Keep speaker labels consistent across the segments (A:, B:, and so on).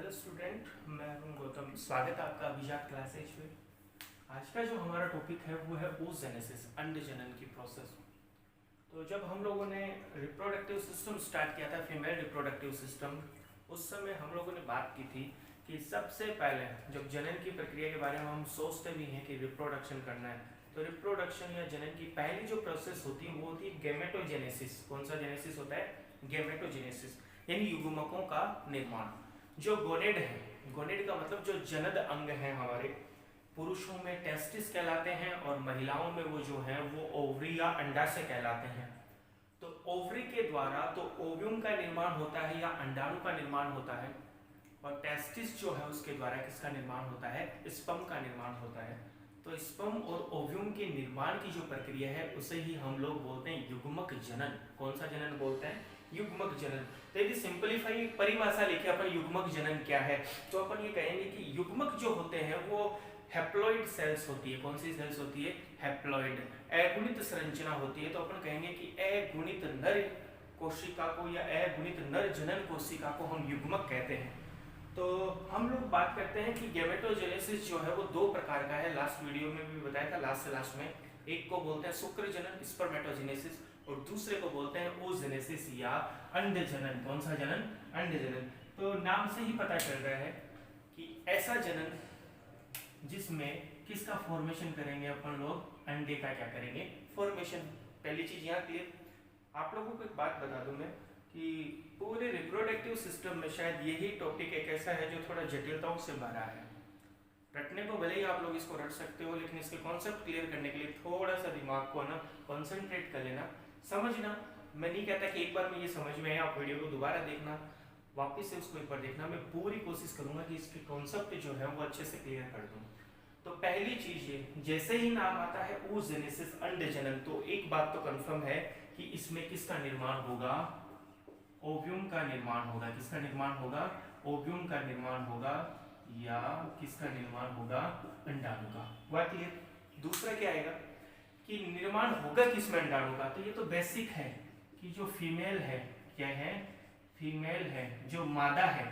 A: Hello student, मैं हूं गौतम। स्वागत है आपका अभिजात क्लासेज में। आज का जो हमारा टॉपिक है वो है oogenesis, अंड जनन की प्रोसेस। तो जब हम लोगों ने रिप्रोडक्टिव सिस्टम स्टार्ट किया था, फीमेल रिप्रोडक्टिव सिस्टम, उस समय हम लोगों ने बात की थी कि सबसे पहले जब जनन की प्रक्रिया के बारे में हम सोचते भी हैं कि रिप्रोडक्शन करना है, तो रिप्रोडक्शन या जनन की पहली जो प्रोसेस होती है वो होती है गैमेटोजेनेसिस। कौन सा जेनेसिस होता है? गैमेटोजेनेसिस, यानी युग्मकों का निर्माण। जो गोनेड है, गोनेड का मतलब जो जनद अंग है हमारे, पुरुषों में टेस्टिस कहलाते हैं और महिलाओं में वो जो है वो ओवरी या अंडाशय कहलाते हैं। तो ओवरी के द्वारा तो ओव्यूम का निर्माण होता है या अंडाणु का निर्माण होता है, और टेस्टिस जो है उसके द्वारा किसका निर्माण होता है? स्पर्म का निर्माण होता है। तो स्पर्म और ओव्यूम के निर्माण की जो प्रक्रिया है उसे ही हम लोग बोलते हैं युग्मक जनन। कौन सा जनन बोलते हैं? युग्मक जनन। तो यदि सिंपलीफाई परिभाषा लिखे अपन युग्मक जनन क्या है, तो अपन ये कहेंगे कि युग्मक जो होते हैं वो हैप्लॉइड सेल्स होती है। कौन सी सेल्स होती है? हैप्लॉइड, अगुणित संरचना होती है। तो अपन कहेंगे कि अगुणित नर कोशिका को या अगुणित नर जनन कोशिका को हम युग्मक कहते हैं। तो हम लोग बात करते हैं कि गैमेटोजेनेसिस जो है वो दो प्रकार का है। लास्ट वीडियो में भी बताया था, लास्ट से लास्ट में। एक को बोलते हैं शुक्र जनन, स्पर्मेटोजेनेसिस, और दूसरे को बोलते हैं oogenesis या अंड जनन। कौन सा जनन? अंड जनन। तो नाम से ही पता चल रहा है कि ऐसा जनन जिसमें किसका फॉर्मेशन करेंगे अपन लोग? अंडे का क्या करेंगे? फॉर्मेशन। पहली चीज यहाँ क्लियर। आप लोगों को एक बात बता दूं मैं कि पूरे रिप्रोडक्टिव सिस्टम में शायद यही टॉपिक एक ऐसा है जो थोड़ा जटिलताओं से भरा है। रटने को भले ही आप लोग इसको रट सकते हो, लेकिन इसके कॉन्सेप्ट क्लियर करने के लिए थोड़ा सा दिमाग को ना कॉन्सेंट्रेट कर लेना, समझना। मैं नहीं कहता कि एक बार में ये समझ में आए आप वीडियो को दोबारा देखना, वापस से उसको एक बार देखना। मैं पूरी कोशिश करूंगा कि इसके कॉन्सेप्ट जो है वो अच्छे से क्लियर कर दूं। तो पहली चीज ये, जैसे ही नाम आता है oogenesis, अंड जनन, तो एक बात तो कंफर्म है कि इसमें किसका निर्माण होगा? ओव्यूम का निर्माण होगा। किसका निर्माण होगा? ओव्यूम का निर्माण होगा, या किसका निर्माण होगा? अंडाणु का। बात क्लियर। दूसरा क्या आएगा कि निर्माण होगा किसमें? अंडाणु का। तो ये तो बेसिक है कि जो फीमेल है, क्या है? फीमेल है, जो मादा है,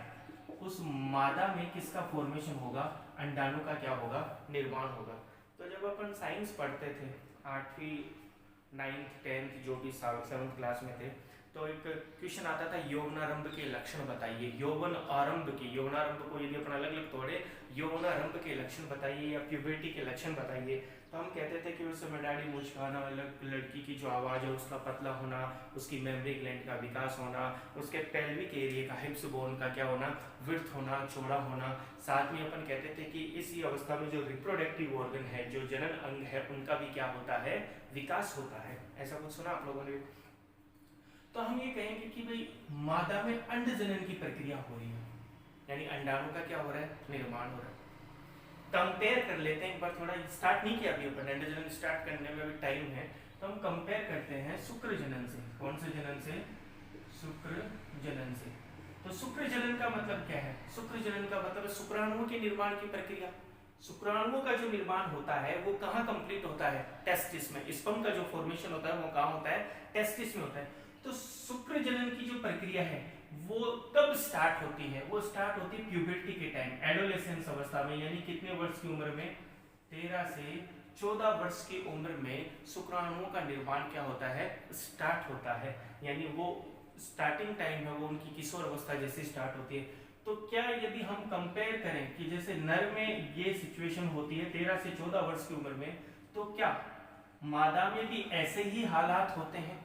A: उस मादा में किसका फॉर्मेशन होगा? अंडाणु का क्या होगा? निर्माण होगा। तो जब अपन साइंस पढ़ते थे, 8वीं 9th 10th जो भी 7th क्लास में थे, तो एक क्वेश्चन आता था यौवनारंभ के लक्षण बताइए। यौवन आरंभ के, यौवनारंभ को यदि अपन अलग अलग तोड़े, यौवनारंभ के लक्षण बताइए या प्यूबर्टी के लक्षण बताइए, तो हम कहते थे कि उस समय दाढ़ी मुचकाना, लड़की की जो आवाज़ है उसका पतला होना, उसकी मेमरी ग्लैंड का विकास होना, उसके पेल्विक एरिया का, हिप्स बोन का क्या होना? विड्थ होना, चौड़ा होना। साथ में अपन कहते थे कि इसी अवस्था में जो रिप्रोडक्टिव ऑर्गन है, जो जनन अंग है, उनका भी क्या होता है? विकास होता है। ऐसा कुछ सुना आप लोगों ने? तो हम ये कहेंगे कि भाई मादा में अंड जनन की प्रक्रिया हो रही है, यानी अंडाणु का क्या हो रहा है? निर्माण हो रहा है। कंपेयर कर लेते हैं एक बार, थोड़ा स्टार्ट नहीं किया अभी अपन, अंड जनन स्टार्ट करने में अभी टाइम है, तो हम कंपेयर करते हैं शुक्र जनन से। कौन से जनन से? शुक्र जनन से। तो शुक्र जनन का मतलब क्या है? शुक्र जनन का मतलब शुक्राणुओं के निर्माण की प्रक्रिया। शुक्राणुओं का जो निर्माण होता है वो कहाँ कंप्लीट होता है? टेस्टिस में। स्पर्म का जो फॉर्मेशन होता है वो कहाँ होता है? टेस्टिस में होता है। तो शुक्र जनन की जो प्रक्रिया है वो तब स्टार्ट होती है, वो स्टार्ट होती है प्यूबर्टी के टाइम, एडोलेसेंस अवस्था में, यानी कितने वर्ष की उम्र में? 13 से 14 वर्ष की उम्र में शुक्राणुओं का निर्माण क्या होता है? स्टार्ट होता है। यानी वो स्टार्टिंग टाइम है, वो उनकी किशोर अवस्था जैसे स्टार्ट होती है। तो क्या यदि हम कंपेयर करें कि जैसे नर में ये सिचुएशन होती है 13 से 14 वर्ष की उम्र में, तो क्या मादा में भी ऐसे ही हालात होते हैं?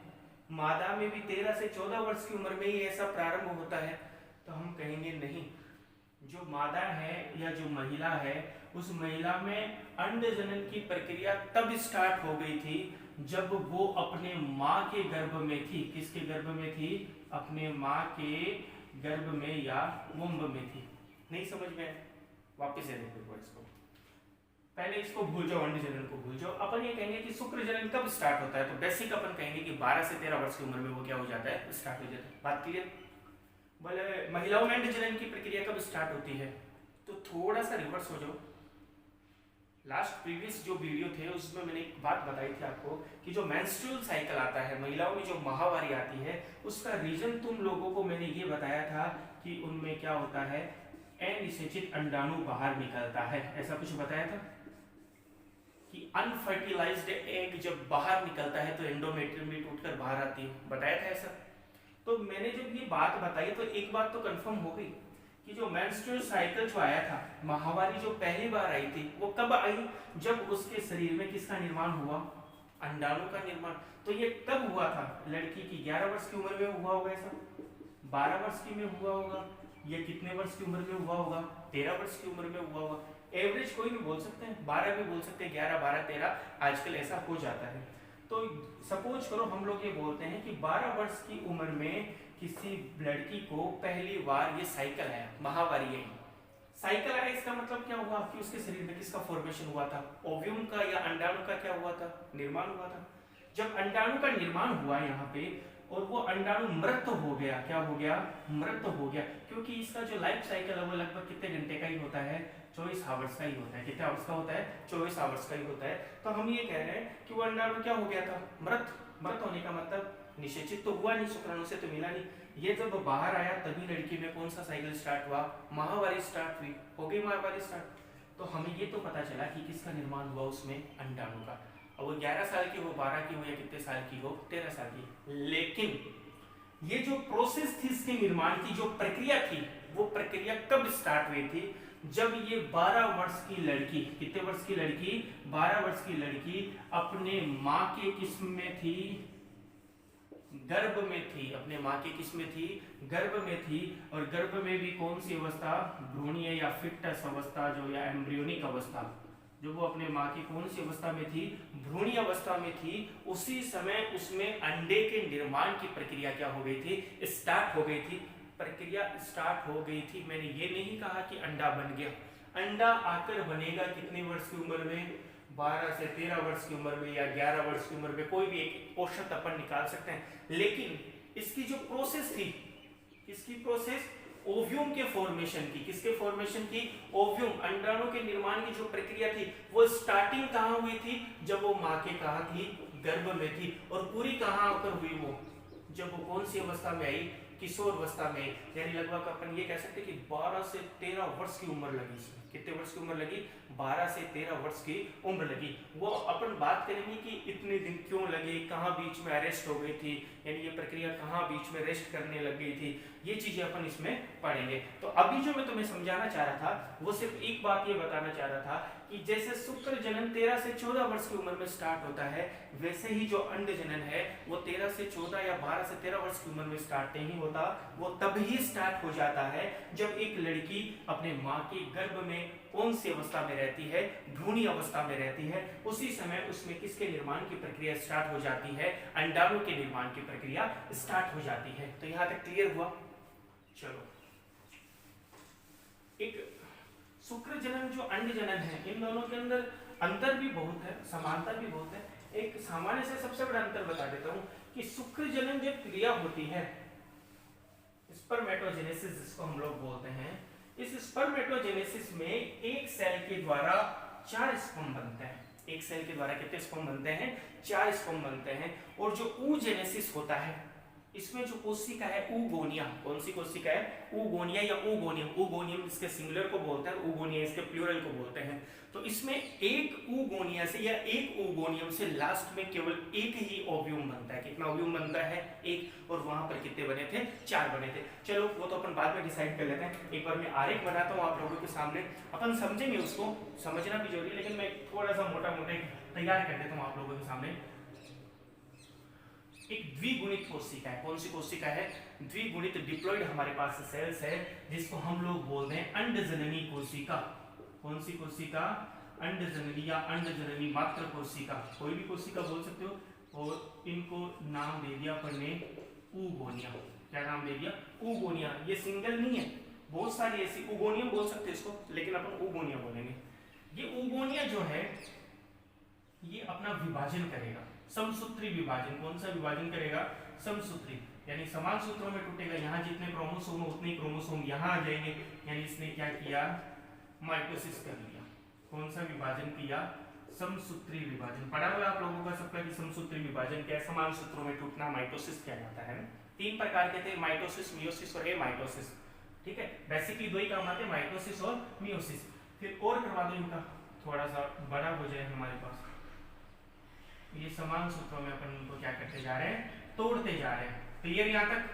A: मादा में भी 13 से 14 वर्ष की उम्र में ही ऐसा प्रारंभ होता है? तो हम कहेंगे नहीं। जो मादा है या जो महिला है, उस महिला में अंड जनन की प्रक्रिया तब स्टार्ट हो गई थी जब वो अपने माँ के गर्भ में थी। किसके गर्भ में थी? अपने माँ के गर्भ में या वुम्ब में थी। नहीं समझ में? वापिस से देखो इसको, पहले इसको भूल जाओ, अंड जनन को भूल जाओ। अपन ये कहेंगे कि शुक्र जनन कब स्टार्ट होता है? तो बेसिक अपन कहेंगे कि 12 से 13 वर्ष की उम्र में वो क्या हो जाता है? स्टार्ट हो जाता है। बात क्लियर? बोले महिलाओं में अंड जनन की प्रक्रिया कब स्टार्ट होती है? तो थोड़ा सा रिवर्स हो जाओ। लास्ट प्रीवियस जो वीडियो थे उसमें मैंने एक बात बताई थी आपको कि जो मेंस्ट्रुअल साइकिल आता है, महिलाओं में जो माहवारी आती है, उसका रीजन तुम लोगों को मैंने ये बताया था कि उनमें क्या होता है? अनिषेचित अंडाणु बाहर निकलता है। ऐसा कुछ बताया था कि अनफर्टिलाइज्ड एग जब बाहर निकलता है तो एंडोमेट्रियम भी टूटकर बाहर आती है, बताया था ऐसा। तो मैंने जब ये बात बताई तो एक बात तो कंफर्म हो गई कि जो मेंस्ट्रुअल साइकिल जो आया था, माहवारी जो पहली बार आई थी, वो कब आई? जब उसके शरीर में किसका निर्माण हुआ? अंडाणु का निर्माण। तो ये कब हुआ था? लड़की की 11 वर्ष की उम्र में हुआ होगा, ऐसा 12 वर्ष की में हुआ होगा, या कितने वर्ष की उम्र में हुआ होगा? 13 वर्ष की उम्र में हुआ होगा। एवरेज कोई भी बोल सकते हैं, 12 भी बोल सकते हैं, 11, 12, 13, आजकल ऐसा हो जाता है। तो सपोज करो हम लोग ये बोलते हैं कि 12 वर्ष की उम्र में किसी लड़की को पहली बार ये साइकिल आया, माहवारी आई। साइकिल आया, इसका मतलब क्या हुआ कि उसके शरीर में किसका फॉर्मेशन हुआ था? ओव्यूम का या अंडाणु का क्या हुआ था? निर्माण हुआ था। जब अंडाणु का निर्माण हुआ यहाँ पे और वो अंडाणु मृत हो गया, क्या हो गया? मृत हो गया, क्योंकि इसका जो लाइफ साइकिल है वो लगभग कितने घंटे का ही होता है? 24 आवर्स का ही होता है। कितने आवर्स का होता है? 24 आवर्स का ही होता है। तो हम ये कह रहे हैं कि वो अंडाणु क्या हो गया था? मृत। मृत होने का मतलब निषेचित तो हुआ नहीं, शुक्राणु से तो मिला नहीं। ये जब बाहर आया तभी लड़की में कौन सा साइकिल स्टार्ट हुआ? माहवारी स्टार्ट हुई, हो गई माहवारी स्टार्ट। तो हमें ये तो पता चला कि किसका निर्माण हुआ उसमें? अंडाणु का। अब वो 11 साल की हो, 12 की हो, या कितने साल की हो? 13 साल की। लेकिन ये जो प्रोसेस थी इसके निर्माण की, जो प्रक्रिया थी, वो प्रक्रिया कब स्टार्ट हुई थी? जब ये 12 वर्ष की लड़की, कितने वर्ष की लड़की? 12 वर्ष की लड़की अपने माँ के किस्म में थी, गर्भ में थी। अपने माँ के किस में थी? गर्भ में थी। और गर्भ में भी कौन सी अवस्था? भ्रूणीय या फिटस अवस्था, जो या एम्ब्रियोनिक अवस्था, जो वो अपने माँ की कौन सी अवस्था में थी? भ्रूणीय अवस्था में थी। उसी समय उसमें अंडे के निर्माण की प्रक्रिया क्या हो गई थी? स्टार्ट हो गई थी। प्रक्रिया स्टार्ट हो गई थी। मैंने ये नहीं कहा कि अंडा बन गया। अंडा आकर बनेगा कितनी वर्ष की उम्र में? 12 से 13 वर्ष की उम्र में या 11 वर्ष की उम्र में, कोई भी एक औसत अपन निकाल सकते हैं। लेकिन इसकी जो प्रोसेस थी, किसकी प्रोसेस? ओव्यूम के फॉर्मेशन की। किसके फॉर्मेशन की? ओव्यूम, अंडाणु के निर्माण की जो प्रक्रिया थी, वो स्टार्टिंग कहाँ हुई थी? जब वो माँ के कहाँ थी? गर्भ में थी। और पूरी कहाँ होकर हुई वो? जब वो कौन सी अवस्था में आई? किशोर अवस्था में। यानी लगभग अपन ये कह सकते कि 12 से 13 वर्ष की उम्र लगी इसमें। कितने वर्ष की उम्र लगी? 12 से 13 वर्ष की उम्र लगी। वो अपन बात करेंगे कि इतने दिन क्यों लगे, कहाँ बीच में अरेस्ट हो गई थी, यानी ये प्रक्रिया कहाँ बीच में रेस्ट करने लग गई थी, ये चीजें अपन इसमें पढ़ेंगे। तो अभी जो मैं तुम्हें समझाना चाह रहा था वो सिर्फ एक बात ये बताना चाह रहा था कि जैसे शुक्र जनन 13 से 14 वर्ष की उम्र में स्टार्ट होता है, वैसे ही जो अंड जनन है वो 13 से 14 या 12 से 13 वर्ष की उम्र में स्टार्ट नहीं होता। वो तब ही स्टार्ट हो जाता है जब एक लड़की अपने माँ के गर्भ में कौन सी अवस्था में रहती है? भ्रूणी अवस्था में रहती है। उसी समय उसमें किसके निर्माण की प्रक्रिया स्टार्ट हो जाती है? अंडाणु के निर्माण की प्रक्रिया स्टार्ट हो जाती है। तो यहां तक क्लियर हुआ? चलो, एक शुक्र जनन जो अंड जनन है, इन दोनों के अंदर अंतर भी बहुत है, समानता भी बहुत है। एक सामान्य से सबसे बड़ा अंतर बता देता हूं कि शुक्र जनन जब क्रिया होती है, स्पर्मेटोजेनेसिस जिसको हम लोग बोलते हैं, इस स्पर्मेटोजेनेसिस में एक सेल के द्वारा 4 स्पर्म बनते हैं। एक सेल के द्वारा कितने स्पर्म बनते हैं? 4 स्पर्म बनते हैं। और जो oogenesis होता है, इसमें जो कोशिका है oogonia, कौन सी कोशिका है? oogonia या oogoनियम। oogoनियम इसके सिंगुलर को बोलते हैं, oogonia इसके प्लूरल को बोलते हैं। तो इसमें एक oogonia से या एक oogoनियम से लास्ट में केवल एक ही ओव्यूम बनता है। कितना ओव्यूम बनता है? एक। और वहां पर कितने बने थे? 4 बने थे। चलो वो तो अपन बाद में डिसाइड कर लेते हैं। एक बार मैं आरेख बनाता हूँ आप लोगों के सामने, अपन समझेंगे, उसको समझना भी जरूरी है, लेकिन मैं थोड़ा सा मोटा मोटा तैयार कर देता हूँ आप लोगों के सामने। एक द्विगुणित कोशिका है। कौन सी कोशिका है? द्विगुणित डिप्लॉइड हमारे पास सेल्स है, जिसको हम लोग बोलते हैं अंडजननी कोशिका। कौन सी कोशिका? अंडजननी या अंडजननी मात्र कोशिका, कोई भी कोशिका बोल सकते हो। और इनको नाम दे दिया अपन ने oogonia। क्या नाम दे दिया? oogonia। ये सिंगल नहीं है, बहुत सारी ऐसी, oogoनियम बोल सकते हैं इसको, लेकिन अपन oogonia बोलेंगे। ये oogonia जो है ये अपना विभाजन करेगा, समसूत्री विभाजन। कौन सा विभाजन करेगा? समसूत्री, यानी समान सूत्रों में टूटेगा। यहाँ जितने क्रोमोसोम उतने क्रोमोसोम यहाँ आ जाएंगे। यानी इसने क्या किया? माइटोसिस कर लिया। कौन सा विभाजन किया? समसूत्री विभाजन। पढ़ा हुआ आप लोगों का सबका कि समसूत्री विभाजन क्या है? समान सूत्रों में टूटना माइटोसिस किया जाता है। 3 प्रकार के थे, माइटोसिस, मियोसिस और एमाइटोसिस। ठीक है, बेसिकली दो ही काम आते हैं, माइटोसिस और मियोसिस। फिर और करवा दो इनका, थोड़ा सा बड़ा हो जाए हमारे पास। ये समान सूत्रों में अपन इनको क्या करते जा रहे हैं, तोड़ते जा रहे हैं। क्लियर यहाँ तक?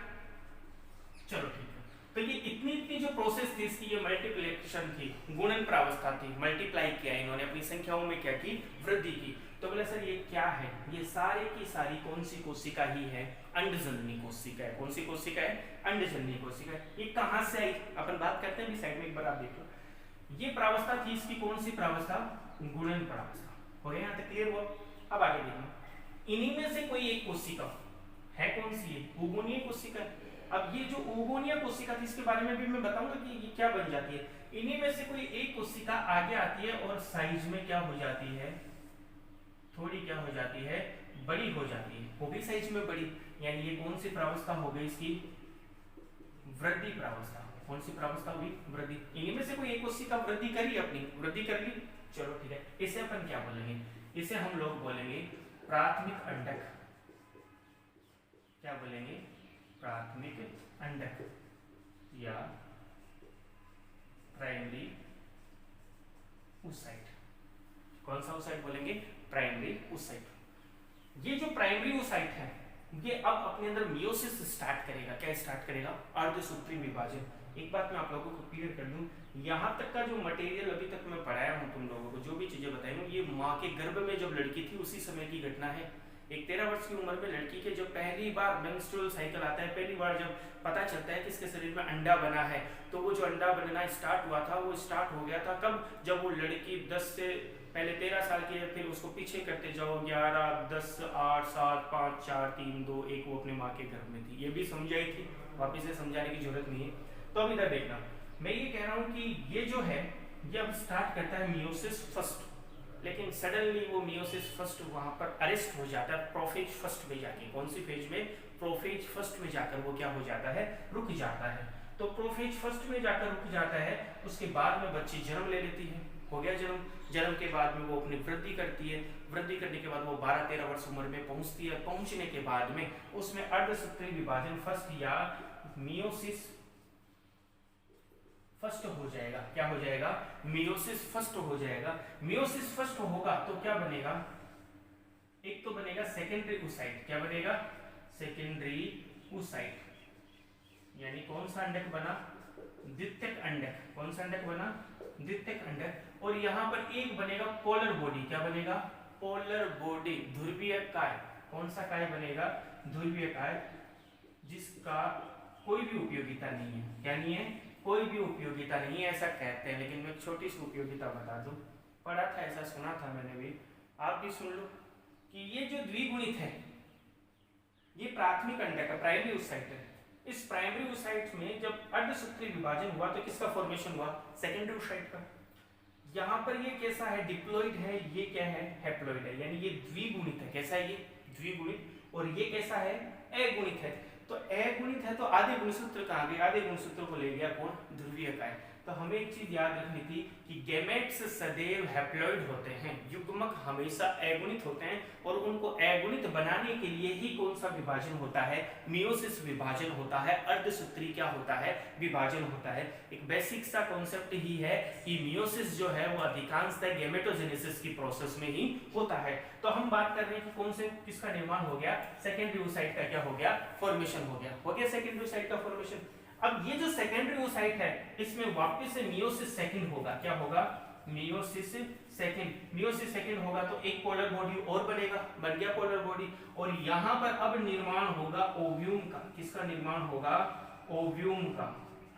A: चलो ठीक है। तो ये इतनी जो प्रोसेस थी इसकी, ये मल्टीप्लिकेशन थी, गुणन प्रावस्था थी, मल्टीप्लाई किया इन्होंने, अपनी संख्याओं में क्या की, वृद्धि की। तो बोले सर ये क्या है, ये सारे की सारी कौन सी कोशिका ही है, अंडजननी कोशिका है। कौन सी कोशिका है, अंडजननी कोशिका है। ये कहां से आई, अपन बात करते हैं, साइड में एक बार आप देख लो। ये प्रावस्था थी इसकी, कौन सी प्रावस्था, गुणन प्रावस्था। हो गया यहाँ तक क्लियर हुआ? अब आगे देखना, इन्हीं में से कोई एक कोशिका है, कौन सी है, ओगोनिया कोशिका। अब ये जो ओगोनिया कोशिका थी इसके बारे में भी मैं बताऊंगा कि ये क्या बन जाती है। इन्हीं में से कोई एक कोशिका आगे आती है और साइज में क्या हो जाती है, थोड़ी क्या हो जाती है, बड़ी हो जाती है। हो गई साइज में बड़ी, यानी ये कौन सी प्रावस्था हो गई इसकी, वृद्धि प्रावस्था। कौन सी प्रावस्था हुई, वृद्धि। इन्हीं में से कोई एक कोशिका वृद्धि करी, अपनी वृद्धि कर ली। चलो ठीक है, इसे अपन क्या बोलेंगे, इसे हम लोग बोलेंगे प्राथमिक अंडक। क्या बोलेंगे, प्राथमिक अंडक या प्राइमरी oocyte। कौन सा oocyte बोलेंगे, प्राइमरी oocyte। ये जो प्राइमरी oocyte है ये अब अपने अंदर मियोसिस स्टार्ट करेगा। क्या स्टार्ट करेगा, अर्धसूत्री विभाजन। एक बात मैं आप लोगों को क्लियर कर दूं, यहाँ तक का जो मटेरियल अभी तक मैं पढ़ाया हूँ तुम लोगों को, जो भी चीजें बताई हूँ, ये माँ के गर्भ में जब लड़की थी उसी समय की घटना है। एक 13 वर्ष की उम्र में लड़की के जब पहली बार मेंस्ट्रुअल साइकिल आता है, पहली बार जब पता चलता है कि इसके शरीर में अंडा बना है, तो वो जो अंडा बनना स्टार्ट हुआ था वो स्टार्ट हो गया था कब, जब वो लड़की 10 से पहले 13 साल की है, फिर उसको पीछे करते जाओ 11, 10, 8, 7, 5, 4, 3, 2, 1, वो अपने माँ के गर्भ में थी। ये भी समझाई थी, वापिस से समझाने की जरूरत नहीं है। तो अब इधर देखना, मैं ये कह रहा हूँ कि ये जो है ये अब स्टार्ट करता है मियोसिस फर्स्ट, लेकिन सडनली वो मियोसिस फर्स्ट वहां पर अरेस्ट हो जाता है प्रोफेज फर्स्ट में जाके। कौन सी फेज में, प्रोफेज फर्स्ट में जाकर वो क्या हो जाता है, रुक जाता है। तो प्रोफेज फर्स्ट में जाकर रुक जाता है, उसके बाद में बच्ची जन्म ले लेती है। हो गया जन्म, जन्म के बाद में वो अपनी वृद्धि करती है, वृद्धि करने के बाद वो 12-13 वर्ष उम्र में पहुंचती है। पहुंचने के बाद में उसमें अर्धसूत्री विभाजन फर्स्ट या मियोसिस फर्स्ट हो जाएगा। क्या हो जाएगा, मियोसिस फर्स्ट हो जाएगा। मियोसिस फर्स्ट होगा तो क्या बनेगा, एक तो बनेगा सेकेंडरी oocyte। क्या बनेगा, सेकेंडरी oocyte, यानी कौन सा अंडक बना, द्वितीयक अंडक। कौन सा अंडक बना, द्वितीयक अंडक। और यहां पर एक बनेगा पोलर बॉडी। क्या बनेगा, पोलर बॉडी, ध्रुवीय काय। कौन सा काय बनेगा, ध्रुवीय काय, जिसका कोई भी उपयोगिता नहीं है। क्या नहीं है, कोई भी उपयोगिता नहीं है ऐसा कहते हैं, लेकिन मैं छोटी सी उपयोगिता बता दूं, पढ़ा था ऐसा, सुना था मैंने भी, आप भी सुन लो कि ये जो द्विगुणित है ये प्राथमिक अंडक है, प्राइमरी oocyte है। इस प्राइमरी oocyte में जब अर्धसूत्री विभाजन हुआ तो किसका फॉर्मेशन हुआ, सेकेंडरी oocyte का। यहाँ पर ये कैसा है, डिप्लॉइड है, ये क्या है, हैप्लॉइड है, यानी ये द्विगुणित है। कैसा है ये, द्विगुणित। और ये कैसा है, अगुणित है। तो अगुणित है तो आधे गुणसूत्र कहाँ गए, आधे गुणसूत्र को ले गया कौन, ध्रुवीय काय। तो हमें एक चीज याद रखनी थी कि गैमेट्स सदैव हैप्लॉइड होते हैं, युग्मक हमेशा अगुणित होते हैं, और उनको अगुणित बनाने के लिए ही कौन सा विभाजन होता है, मियोसिस विभाजन होता है, अर्धसूत्री क्या होता है, विभाजन होता है। एक बेसिक सा कॉन्सेप्ट ही है कि मियोसिस जो है वो अधिकांशतः गैमेटोजेनेसिस की प्रोसेस में ही होता है। तो हम बात कर रहे हैं कि कौन से किसका निर्माण हो गया, सेकेंडरी oocyte का क्या हो गया, फॉर्मेशन हो गया सेकेंडरी oocyte का फॉर्मेशन। अब ये जो सेकेंडरी oocyte है इसमें वापस से मियोसिस सेकंड होगा। क्या होगा, मियोसिस सेकंड। मियोसिस सेकंड होगा तो एक पोलर बॉडी और बनेगा, बन गया पोलर बॉडी। और यहाँ पर अब निर्माण होगा ओव्यूम का। किसका निर्माण होगा, ओव्यूम का,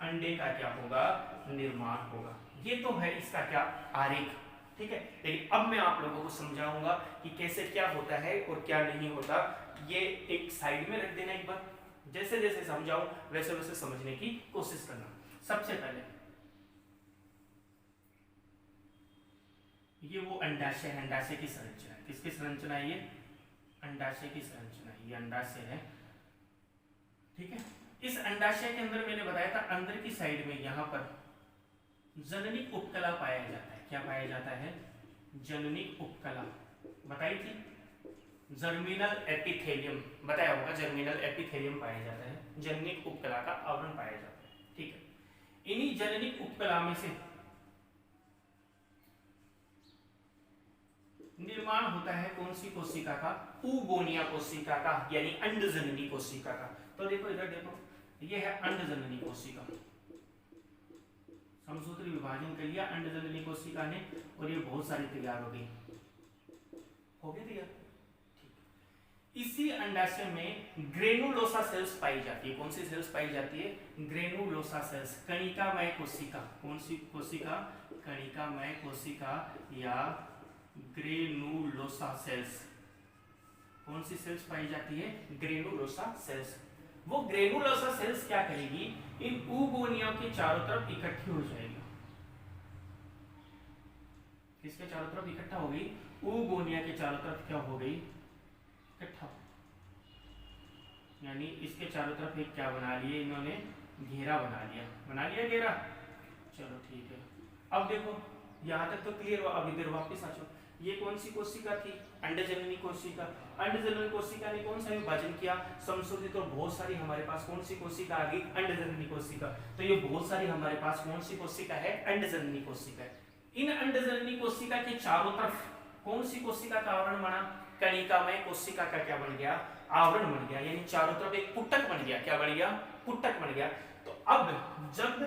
A: अंडे का क्या होगा, निर्माण होगा। ये तो है इसका क्या, आरेख, ठीक है। लेकिन अब मैं आप लोगों को समझाऊंगा कि कैसे क्या होता है और क्या नहीं होता। ये एक साइड में रख देना एक बार, जैसे जैसे समझाऊं वैसे वैसे समझने की कोशिश करना। सबसे पहले ये वो अंडाशय है, अंडाशय की संरचना है। किसकी संरचना है ये, अंडाशय की संरचना है, ये अंडाशय है, ठीक है। इस अंडाशय के अंदर मैंने बताया था अंदर की साइड में यहाँ पर जननिक उपकला पाया जाता है। क्या पाया जाता है, जननिक उपकला बताई थी, जर्मिनल एपिथेलियम बताया होगा, जर्मिनल एपिथेलियम पाया जाता है, जननिक उपकला का आवरण पाया जाता है, ठीक है। इन्हीं जननिक उपकला में से निर्माण होता है कौन सी कोशिका का? ऊगोनिया कोशिका का, यानी अंडजननी कोशिका का। तो देखो इधर देखो, ये है अंडजननी कोशिका, समसूत्री विभाजन कर लिया अंडजननी कोशिका ने और ये बहुत सारी तैयार हो गई, हो गई तैयार। इसी अंडाशय में ग्रेनुलोसा सेल्स पाई जाती है। कौन सी सेल्स पाई जाती है? ग्रेनुलोसा सेल्स, कणिकामय कोशिका। कौन सी कोशिका? कणिकामय कोशिका या ग्रेनुलोसा सेल्स। कौन सी सेल्स पाई जाती है? Granulosa cells. वो ग्रेनुलोसा सेल्स क्या करेगी? इन ऊगोनिया के चारों तरफ इकट्ठी हो जाएगी। किसके चारों तरफ इकट्ठा हो गई? ऊगोनिया के चारों तरफ क्या हो गई? इकट्ठा। यानी इसके चारों तरफ एक क्या बना लिए इन्होंने? घेरा बना लिया। बना लिया घेरा, चलो ठीक है। अब देखो यहां तक तो क्लियर हुआ। अब इधर वापस आ जाओ। ये कौन सी कोशिका थी? अंडजननी कोशिका। अंडजननी कोशिका ने कौन सा विभाजन किया? समसूत्री। तो बहुत सारी हमारे पास कौन सी कोशिका आ गई? अंडजननी कोशिका। तो ये बहुत सारी हमारे पास कौन सी कोशिका है? अंडजननी कोशिका है। इन अंडजननी कोशिका के चारों तरफ कौन सी कोशिका का आवरण बना? कणिकामय कोशिका का क्या बन गया? आवरण बन गया। यानी चारों तरफ एक पुटक बन गया। क्या बन गया? पुटक बन गया। तो अब जब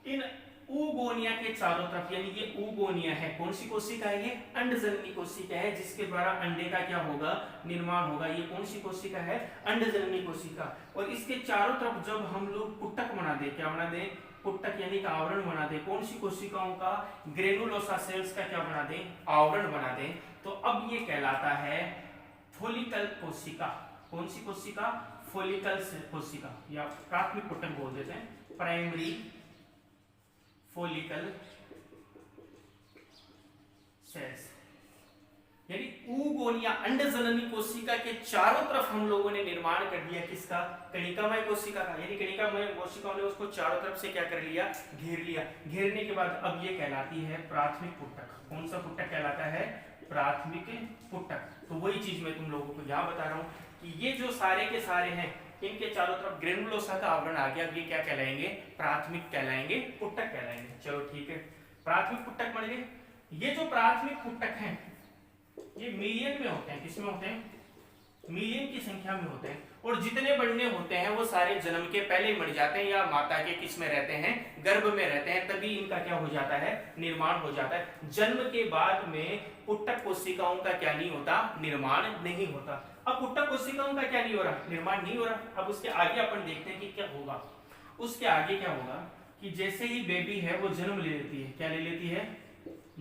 A: इन ऊगोनिया के चारों तरफ, यानी ये ऊगोनिया है, कौन सी कोशिका है? ये अंडजननी कोशिका है, जिसके द्वारा अंडे का क्या होगा? निर्माण होगा। ये कौन सी कोशिका है? अंडजननी कोशिका। और इसके चारों तरफ जब हम लोग पुटक बना दे, क्या बना दे? पुटक यानी का आवरण बना दे। कौन सी कोशिकाओं का? ग्रेनुलोसा सेल्स का क्या बना दे? आवरण बना दे। तो अब ये कहलाता है फोलिकल कोशिका। कौन सी कोशिका? फोलिकल कोशिका या प्राथमिक पुटक बोल देते हैं, प्राइमरी फोलिकल सेल्स। यानी ऊगोनिया अंडजननी कोशिका के चारों तरफ हम लोगों ने निर्माण कर दिया। किसका? कणिकामय कोशिका का। यानी कणिकामय कोशिकाओं ने उसको चारों तरफ से क्या कर लिया? घेर लिया। घेरने के बाद अब ये कहलाती है प्राथमिक पुटक। कौन सा पुटक कहलाता है? प्राथमिक पुटक। तो वही चीज मैं तुम लोगों को यहाँ बता रहा हूँ कि ये जो सारे के सारे हैं, इनके चारों तरफ ग्रेनुलोसा का आवरण आ गया। अब ये क्या कहलाएंगे? प्राथमिक कहलाएंगे, पुटक कहलाएंगे। चलो ठीक है, प्राथमिक पुटक बन गए। ये जो प्राथमिक पुटक हैं ये मिलियन में होते हैं। किसमें होते हैं? मिलियन की संख्या में होते हैं। और जितने बढ़ने होते हैं वो सारे जन्म के पहले ही मर जाते हैं या माता के किस में रहते हैं? गर्भ में रहते हैं। तभी इनका क्या हो जाता है? निर्माण हो जाता है। जन्म के बाद में पुटक कोशिकाओं का क्या नहीं होता? निर्माण नहीं होता। अब पुटक कोशिकाओं का क्या नहीं हो रहा? निर्माण नहीं हो रहा। अब उसके आगे अपन देखते हैं कि क्या होगा। उसके आगे क्या होगा कि जैसे ही बेबी है वो जन्म ले लेती है। क्या ले लेती है?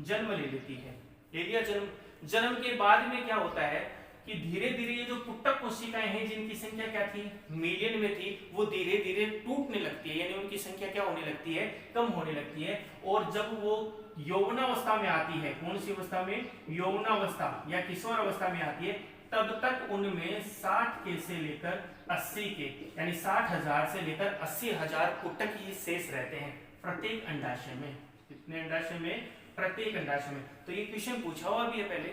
A: जन्म ले लेती है। ले लिया जन्म। जन्म के बाद में क्या होता है कि धीरे धीरे ये जो पुटक कोशिकाएं हैं जिनकी संख्या क्या थी? मिलियन में थी, वो धीरे धीरे टूटने लगती है। यानी उनकी संख्या क्या होने लगती है? कम होने लगती है। और जब वो यौवनावस्था में आती है, कौन सी अवस्था में? यौवनावस्था या किशोर अवस्था में आती है, तब तक उनमें 60 के से लेकर 80 के, यानी 60,000 से लेकर 80,000 पुटक ही शेष रहते हैं प्रत्येक अंडाशय में। कितने अंडाशय में? प्रत्येक अंडाशय में। तो ये क्वेश्चन पूछा हुआ भी है पहले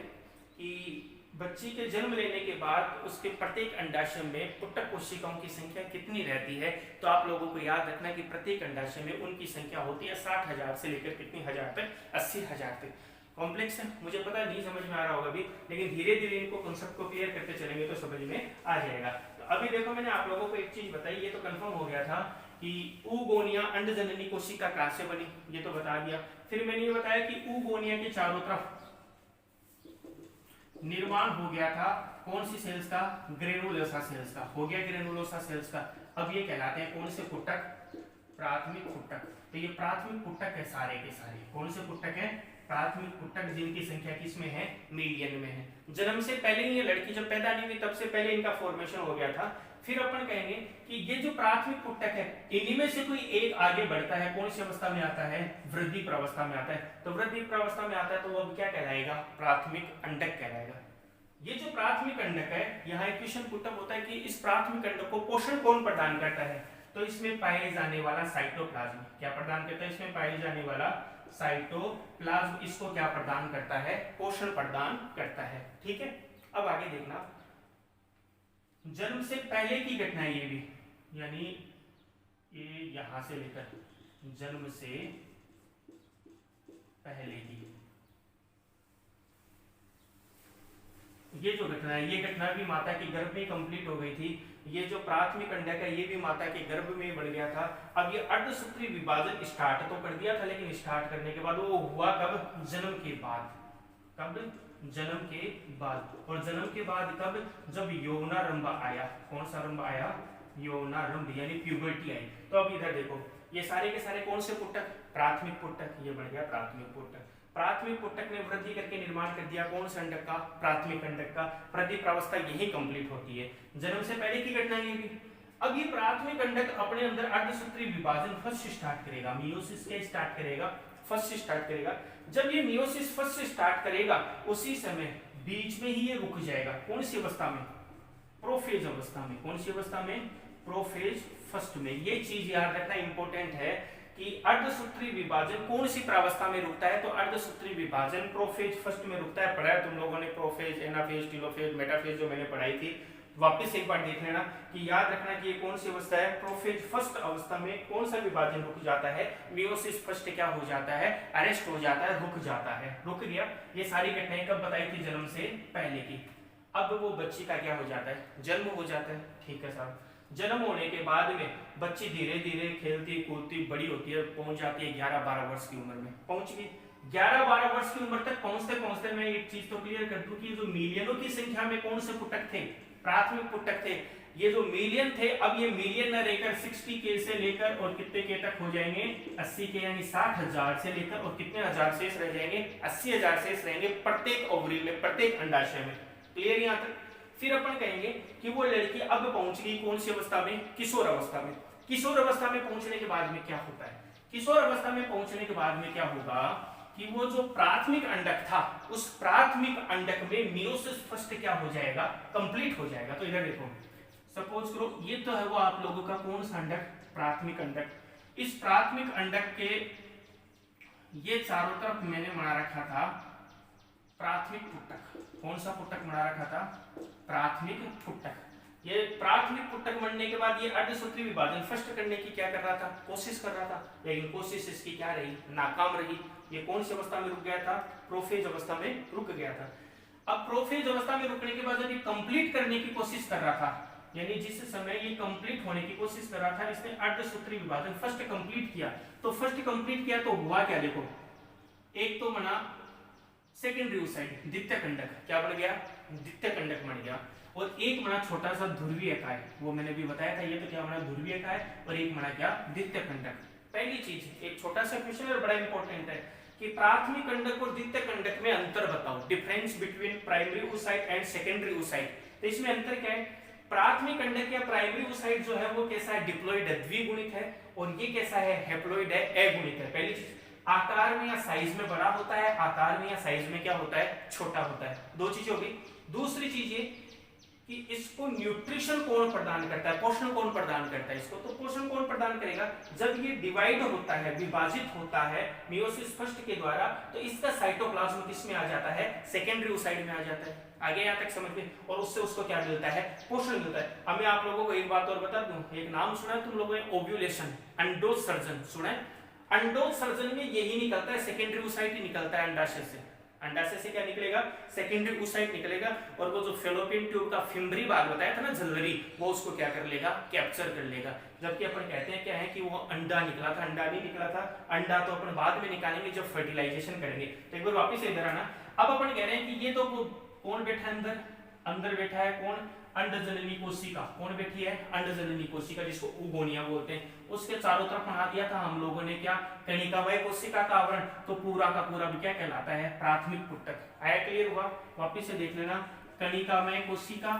A: कि बच्ची के जन्म लेने के बाद उसके प्रत्येक अंडाशय में पुटक कोशिकाओं की संख्या कितनी रहती है? तो आप लोगों को याद रखना कि प्रत्येक अंडाशय में उनकी संख्या होती है 60,000 से लेकर कितनी हजार तक? 80,000 तक। कॉम्प्लेक्स है, मुझे पता नहीं समझ में आ रहा होगा अभी, लेकिन धीरे धीरे इनको कॉन्सेप्ट को क्लियर करते चलेंगे तो समझ में आ जाएगा। तो अभी देखो मैंने आप लोगों को एक चीज बताई, ये तो कंफर्म हो गया था कि ऊगोनिया अंडजननी कोशिका कहां से बनी, ये तो बता दिया। फिर मैंने ये बताया कि ऊगोनिया के चारों तरफ निर्माण हो गया था कौन सी सेल्स का? ग्रेनुलोसा सेल्स का। हो गया ग्रेनुलोसा सेल्स का। अब ये कहलाते हैं कौन से पुटक? प्राथमिक पुटक। तो ये प्राथमिक पुटक है सारे के सारे। कौन से पुटक है? प्राथमिक पुटक, जिनकी संख्या किसमें है? मिलियन में है। जन्म से पहले ही ये लड़की जब पैदा नहीं हुई तब से पहले इनका फॉर्मेशन हो गया था। फिर अपन कहेंगे कि ये जो प्राथमिक पुटक है इन्हीं में से कोई एक आगे बढ़ता है। कौन सी अवस्था में आता है? वृद्धि प्रावस्था में आता है। तो वृद्धि प्रावस्था में आता है तो वो अब क्या कहलाएगा? प्राथमिक अंडक कहलाएगा। ये जो प्राथमिक अंडक है, यहाँ एक क्वेश्चन पुटअप होता है कि इस प्राथमिक अंडक को पोषण कौन प्रदान करता है? तो इसमें पाए जाने वाला साइटोप्लाज्म क्या प्रदान करता है? इसमें पाए जाने वाला साइटोप्लाज्म इसको क्या प्रदान करता है? पोषण प्रदान करता है। ठीक है, अब आगे देखना, जन्म से पहले की घटना ये भी, यानी ये यहां से लेकर जन्म से पहले की। ये जो घटना है, ये घटना भी माता के गर्भ में कंप्लीट हो गई थी। ये जो प्राथमिक अंडक है ये भी माता के गर्भ में बढ़ गया था। अब ये अर्धसूत्री विभाजन स्टार्ट तो कर दिया था, लेकिन स्टार्ट करने के बाद वो हुआ कब? जन्म के बाद। कब? जन्म के बाद। और जन्म के बाद कब? जब यौनारंभ आया। कौन सा रंभ आया? यौनारंभ, यानी प्यूबर्टी आई। तो अब इधर देखो, ये सारे के सारे कौन से पुटक? प्राथमिक पुटक। ये बन गया प्राथमिक पुटक। प्राथमिक पुटक ने वृद्धि करके निर्माण कर दिया कौन सा अंडक का? प्राथमिक अंडक का। प्रदीप अवस्था यही कंप्लीट होती है, जन्म से पहले की घटना ये भी। अब ये प्राथमिक अंडक अपने अंदर अर्धसूत्री विभाजन फर्स्ट स्टार्ट करेगा, मियोसिस के स्टार्ट करेगा, फर्स्ट स्टार्ट करेगा। जब ये मियोसिस फर्स्ट स्टार्ट करेगा उसी समय बीच में ही ये रुक जाएगा। कौन सी अवस्था में? प्रोफेज अवस्था में। कौन सी अवस्था में? प्रोफेज फर्स्ट में। ये चीज याद रखना इंपॉर्टेंट है कि अर्धसूत्री विभाजन कौन सी प्रावस्था में रुकता है? तो अर्धसूत्री विभाजन प्रोफेज फर्स्ट में रुकता है। पढ़ा है तुम लोगों ने प्रोफेज, एनाफेज, टेलोफेज, मेटाफेज जो मैंने पढ़ाई थी, वापस एक बार देख लेना कि याद रखना कि ये कौन सी अवस्था है? प्रोफेज फर्स्ट अवस्था में कौन सा विभाजन रुक जाता है? मियोसिस फर्स्ट क्या हो जाता है? अरेस्ट हो जाता है, रुक जाता है, रुक गया। ये सारी घटनाएं कब बताई थी? जन्म से पहले की। अब वो बच्ची का क्या हो जाता है? जन्म हो जाता है। ठीक है साहब। जन्म होने के बाद में बच्ची धीरे धीरे खेलती कूदती बड़ी होती है, पहुंच जाती है 11-12 वर्ष की उम्र में। पहुंच गई 11-12 वर्ष की उम्र तक पहुंचते पहुंचते मैं एक चीज तो क्लियर कर दूं कि जो मिलियनों की संख्या में कौन से पुटक थे? प्राथमिक पुटक थे। ये जो मिलियन थे, अब ये मिलियन न रहकर 60K से लेकर और कितने के तक हो जाएंगे? 80K, यानी 60,000 से लेकर और कितने हजार शेष रह जाएंगे? 80,000 शेष रहेंगे प्रत्येक ओवरी में, प्रत्येक अंडाशय में। क्लियर यहाँ तक? फिर अपन कहेंगे कि वो लड़की अब पहुंच गई कौन सी अवस्था में? किशोर अवस्था में। किशोर अवस्था में पहुंचने के बाद में क्या होता है? किशोर अवस्था में पहुंचने के बाद में क्या होगा कि वो जो प्राथमिक अंडक था, उस प्राथमिक अंडक में मियोसिस फर्स्ट क्या हो जाएगा? कंप्लीट हो जाएगा। तो इधर देखो, सपोज करो ये तो है वो आप लोगों का कौन सा अंडक? प्राथमिक अंडक। इस प्राथमिक अंडक के ये चारों तरफ मैंने बना रखा था प्राथमिक पुटक। कौन सा पुटक बना रखा था? प्राथमिक पुटक। ये प्राथमिक पुटक बनने के बाद ये अर्धसूत्री विभाजन फर्स्ट करने की क्या कर रहा था? कोशिश कर रहा था, लेकिन कोशिश इसकी क्या रही? नाकाम रही। ये कौन सी अवस्था में रुक गया था? प्रोफेज अवस्था में रुक गया था। अब प्रोफेज अवस्था में रुकने के बाद जब ये कंप्लीट करने की कोशिश कर रहा था, यानी जिस समय ये कंप्लीट होने की कोशिश कर रहा था, इसने अर्धसूत्री विभाजन फर्स्ट कंप्लीट किया। तो फर्स्ट कंप्लीट किया तो हुआ क्या? देखो, एक तो बना सेकेंडरी ओसाइट, द्वितीय कंडक। क्या बन गया? द्वितीय कंडक बन गया। और एक बना छोटा सा ध्रुवीय काय, वो मैंने भी बताया था। ये तो क्या बना? ध्रुवीय काय। और एक बना क्या? द्वितीय कंडक। पहली चीज, एक छोटा सा क्वेश्चन और बड़ा इंपॉर्टेंट है कि प्राथमिक कंडक और द्वितीय कंडक में अंतर बताओ। Difference between primary oocyte and secondary oocyte. तो इसमें अंतर क्या है? प्राथमिक कंडक या प्राइमरी ओसाइट जो है वो कैसा है? डिप्लॉइड है, द्विगुणित है। और ये कैसा है? हैप्लॉइड है, अगुणित है। पहली चीज, आकार में या साइज में बड़ा होता है, आकार में या साइज में क्या होता है? छोटा होता है। दो चीजें होगी। दूसरी चीज ये कि इसको न्यूट्रिशन कौन प्रदान करता है? पोषण कौन प्रदान करता है इसको? तो पोषण कौन प्रदान करेगा? जब ये डिवाइड होता है, विभाजित होता है मियोसिस फर्स्ट के द्वारा, तो इसका साइटोप्लाज्म किसमें आ जाता है? सेकेंडरी ओसाइट में आ जाता है। आगे यहाँ तक समझ में? और उससे उसको क्या मिलता है? पोषण मिलता है। अब मैं आप लोगों को एक बात और बता दूं, एक नाम सुना है तुम लोगों ने? ओव्यूलेशन, अंडोत्सर्जन सुना है? अंडोत्सर्जन में यही निकलता है, सेकेंडरी ओसाइट ही निकलता है अंडाशय से। अंडाशय से क्या निकलेगा? सेकेंडरी ओसाइट निकलेगा। और वो जो फेलोपियन ट्यूब का फिम्बरी भाग बताया था ना, झिल्ली, वो उसको क्या कर लेगा? कैप्चर कर लेगा। जबकि अपन कहते हैं क्या है कि वो अंडा निकला था। अंडा नहीं निकला था। अंडा तो अपन बाद में निकालेंगे जब फर्टिलाइजेशन करेंगे। तो एक बार वापिस इधर आना। अब अपन कह रहे हैं कि ये तो कौन बैठा है अंदर? अंदर बैठा है कौन? अंडजननी कोशिका। कौन बैठी है? अंडजननी कोशिका, जिसको ओगोनिया बोलते हैं। उसके चारों तरफ बना दिया था हम लोगों ने क्या? कणिकामय कोशिका का आवरण। तो पूरा का पूरा भी क्या कहलाता है? प्राथमिक पुटक। आया? क्लियर हुआ? वापिस से देख लेना, कणिकामय कोशिका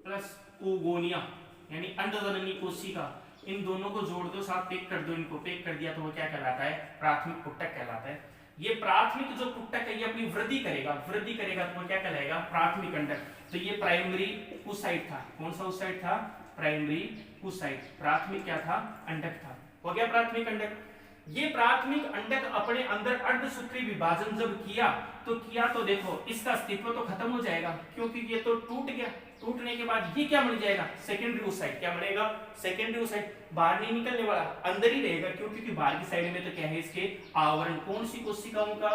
A: प्लस ओगोनिया यानी अंडजननी कोशिका, इन दोनों को जोड़ दो, साथ पेक कर दो। इनको पेक कर दिया तो वो क्या कहलाता है? प्राथमिक पुटक कहलाता है। ये प्राथमिक जो पुटक है ये अपनी वृद्धि करेगा। वृद्धि करेगा तो वो क्या कहलाएगा? प्राथमिक अंडक। तो ये प्राइमरी ओसाइट था। कौन सा ओसाइट था? Primary oocyte. प्राथमिक क्या था? अंडक था। हो गया प्राथमिक अंडक। ये प्राथमिक अंडक अपने अंदर अर्धसूत्री विभाजन जब किया तो देखो इसका अस्तित्व तो खत्म हो जाएगा, क्योंकि ये तो टूट गया। टूटने के बाद ये क्या बन जाएगा, सेकेंडरी ओसाइट। क्या बनेगा, सेकेंडरी ओसाइट। बाहर नहीं निकलने वाला, अंदर ही रहेगा। क्यों, क्योंकि बाहर की साइड में तो क्या है इसके आवरण। कौन सी कोशिकाओं का,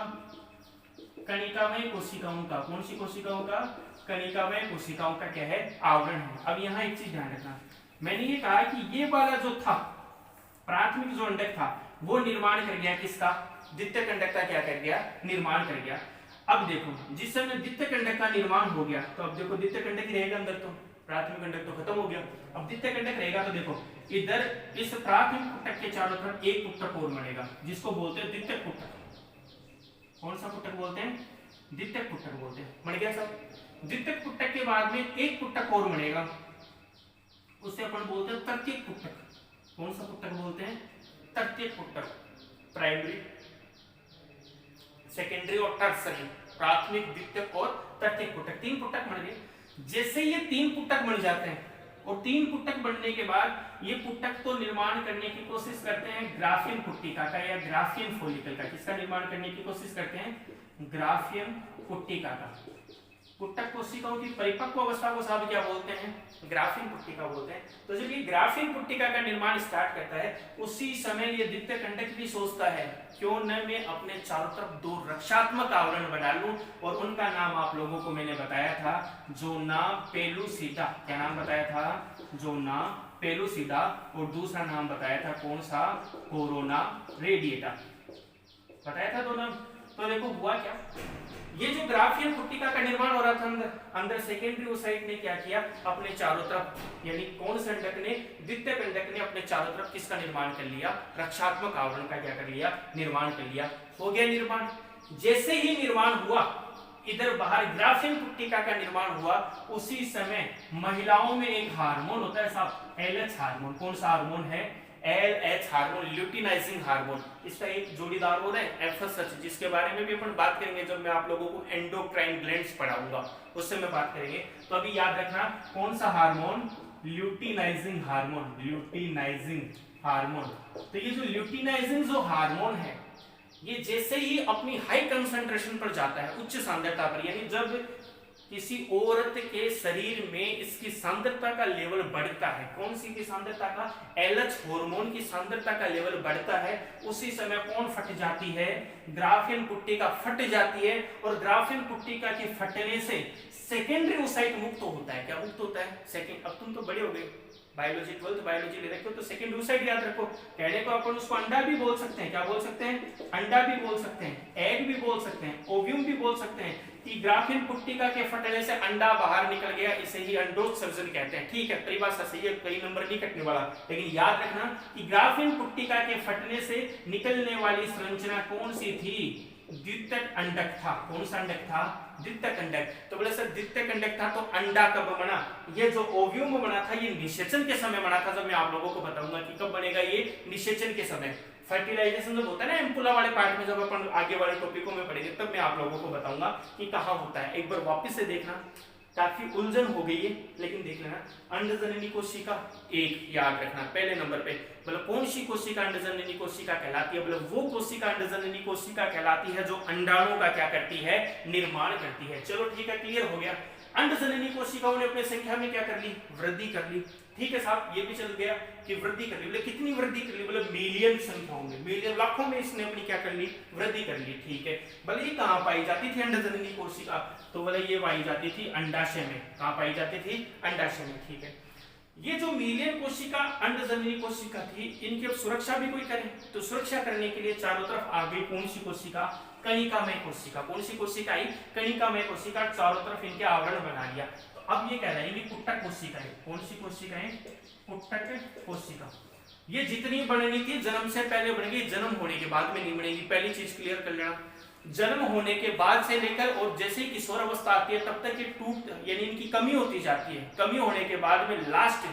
A: कणिकामय कोशिकाओं का। कौन सी कोशिकाओं का, कणिकामय कोशिकाओं का क्या है, आवरण है। अब यहाँ एक चीज ध्यान रखना, मैंने ये कहा कि ये वाला जो था प्राथमिक जो अंडक था वो निर्माण कर गया किसका, द्वितीय कंडक का क्या कर गया, निर्माण कर गया। अब देखो जिस समय द्वितीय कंडक का निर्माण हो गया तो अब देखो द्वितीय कंडक ही रहेगा अंदर, तो प्राथमिक कंडक तो खत्म हो गया। अब द्वितीय कंडक रहेगा तो देखो इधर इस प्राथमिक पुटक के चारों तरफ एक पुटक और बनेगा जिसको बोलते हैं द्वितीय पुटक। कौन सा पुटक बोलते हैं, द्वितीय पुटक बोलते हैं। बन गया सब। द्वितीय पुटक के बाद में एक पुटक और बनेगा, उसे अपन बोलते हैं तृतीय पुटक। कौन सा पुटक बोलते हैं, तृतीय पुटक। प्राइमरी, सेकेंडरी और टर्सरी, प्राथमिक, द्वितीयक और तृतीयक पुटक, तीन पुटक बन गए। जैसे ये तीन पुटक बन जाते हैं और तीन पुटक बनने के बाद ये पुटक तो निर्माण करने की कोशिश करते हैं ग्राफियन पुट्टिका का या ग्राफियन फॉलिकल का। किसका निर्माण करने की कोशिश करते हैं, ग्राफियन पुट्टिका का। पुटक कोशिकाओं की परिपक्व अवस्था को साहब क्या बोलते हैं, ग्राफियन पुट्टिका बोलते हैं। तो जब ये ग्राफियन पुट्टिका का निर्माण स्टार्ट करता है उसी समय ये द्वितीय कंडक भी सोचता है क्यों न मैं अपने चारों तरफ दो रक्षात्मक आवरण बना लूं, और उनका नाम आप लोगों को मैंने बताया था, जोना पेलुसिडा। क्या नाम बताया था, जोना पेलुसिडा। और दूसरा नाम बताया था कौन सा, कोरोना रेडिएटा, बताया था दो नाम। तो देखो हुआ क्या, ये जो ग्राफियन पुट्टिका का निर्माण हो रहा था अंदर सेकेंडरी ओसाइट ने क्या किया, अपने चारों तरफ, यानी कौन से कंडक ने, द्वितीय कंडक ने अपने चारों तरफ किसका निर्माण कर लिया, रक्षात्मक आवरण का क्या कर लिया, निर्माण कर लिया। हो गया निर्माण। जैसे ही निर्माण हुआ इधर बाहर ग्राफियन पुट्टिका का निर्माण हुआ, उसी समय महिलाओं में एक हार्मोन होता है साहब, LH हार्मोन। कौन सा हार्मोन है, LH हार्मोन, ल्यूटिनाइजिंग हार्मोन। इसका एक जोड़ीदार होता है FSH, जिसके बारे में भी अपन बात करेंगे जब मैं आप लोगों को एंडोक्राइन ग्लैंड्स पढ़ाऊंगा, उससे मैं बात करेंगे। तो अभी याद रखना कौन सा hormone, luteinizing hormone, luteinizing hormone. तो ये जो ल्यूटिनाइजिंग जो हार्मोन है ये जैसे ही अपनी हाई कंसंट्रेशन पर जाता है, उच्च सांद्रता पर, यानी जब किसी औरत के शरीर में इसकी सांद्रता का लेवल बढ़ता है, कौन सी की सांद्रता का, LH हार्मोन की सांद्रता का लेवल बढ़ता है, उसी समय कौन फट जाती है, ग्राफियन पुट्टिका फट जाती है। और ग्राफियन पुट्टिका के फटने से सेकेंडरी ओसाइट मुक्त होता है। क्या मुक्त होता है, सेकेंड। अब तुम तो बड़े हो गए, बायोलॉजी 12th बायोलॉजी ले रखे हो, तो सेकेंडरी ओसाइट याद रखो। कहने को अपन उसको अंडा भी बोल सकते हैं, क्या बोल सकते हैं, अंडा भी बोल सकते हैं, एग भी बोल सकते हैं, ओव्यूम भी बोल सकते हैं। कि ग्राफियन पुट्टिका के फटने से अंडा बाहर निकल गया, इसे ही अंडोत्सर्जन कहते हैं। ठीक है, परिभाषा सही है, कई नंबर नहीं कटने वाला, लेकिन याद रखना कि ग्राफियन पुट्टिका के फटने से निकलने वाली संरचना कौन सी थी, द्वितीयक अंडक था। कौन सा अंडक था, द्वितीयक अंडक। तो बोले सर द्वितीयक अंडक था तो अंडा कब बना, ये जो ओव्यूम बना था ये निषेचन के समय बना था। जब मैं आप लोगों को बताऊंगा कि कब बनेगा, ये निषेचन के समय। फर्टिलाइजेशन जब होता है ना एम्पुला वाले पार्ट में, जब अपन आगे वाले टॉपिकों में पढ़ेंगे तब मैं आप लोगों को बताऊंगा कि कहाँ होता है। एक बार वापस से देखना, काफी उलझन हो गई है, लेकिन देख लेना। अंडजननी कोशिका एक याद रखना पहले नंबर पे, मतलब कौन सी कोशिका अंडजननी कोशिका कहलाती है, मतलब वो कोशिका अंडजननी कोशिका कहलाती है जो अंडाणु का क्या करती है, निर्माण करती है। चलो ठीक है, क्लियर हो गया। अंडजननी कोशिकाओं ने अपनी संख्या में क्या कर ली, वृद्धि कर ली। ठीक है साहब, ये भी चल गया कि वृद्धि कर ली। बोले कितनी वृद्धि कर ली, बोले मिलियन संख्याओं में, मिलियन लाखों में इसने अपनी क्या कर ली, वृद्धि कर ली। ठीक है, बोले ये कहाँ पाई जाती थी अंडजननी कोशिका, तो बोले ये पाई जाती थी अंडाशय में। कहाँ पाई जाती थी, अंडाशय में। ठीक है, ये जो मिलियन कोशिका अंडजननी कोशिका थी, इनकी अब सुरक्षा भी कोई करे, तो सुरक्षा करने के लिए चारों तरफ आ गई कौन सी कोशिका, कणिकामय कोशिका। कौन सी कोशिका आई, कणिकामय कोशिका, चारों तरफ इनके आवरण बना लिया। तो अब ये कह रहे हैं कि पुट्टक कोशिका है। कौन सी कोशिका है, पुट्टक कोशिका। ये जितनी बननी थी जन्म से पहले बन गई, जन्म होने के बाद में नहीं बनेगी। पहली चीज क्लियर कर लेना, जन्म होने के बाद से लेकर और जैसे ही किशोर अवस्था आती है तब तक ये टूट, यानी इनकी कमी होती जाती है। कमी होने के बाद में लास्ट,